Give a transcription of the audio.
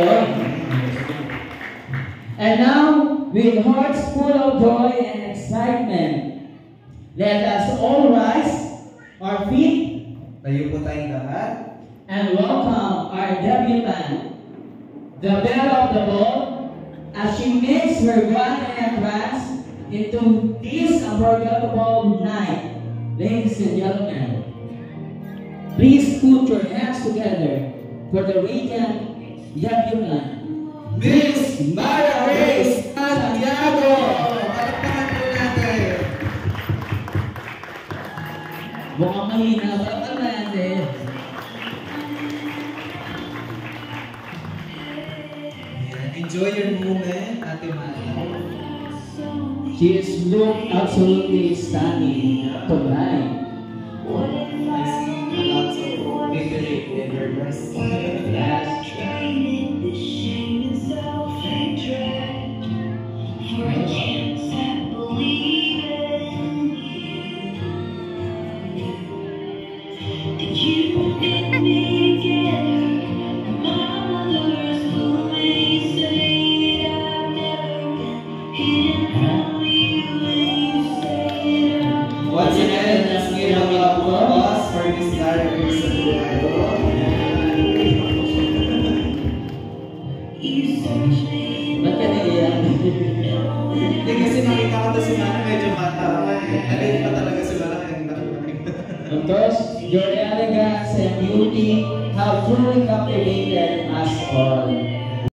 yun? And now, with hearts full of joy and excitement, let us all rise, our feet, Tayo po tayong lahat. and welcome our debutant, the belle of the ball, as she makes her grand entrance into this unforgettable night. Ladies and gentlemen, please put your hands together for the radiant debutant, Miss Mara Reyes Santiago! Palakpakan po natin! mukhang mahina ba natin? Enjoy your moment, Ate Mara. She is look absolutely stunning tonight. I see lots of victory in your dress. Yes. Once again, let's give a big applause for Miss Mara Reyes Santiago. Ba't ka naiyak? Hindi kasi nakita ko to si Mara medyo bata pa eh. Alin pa talaga si Mara kayang Of course, your elegance and beauty have truly captivated us all.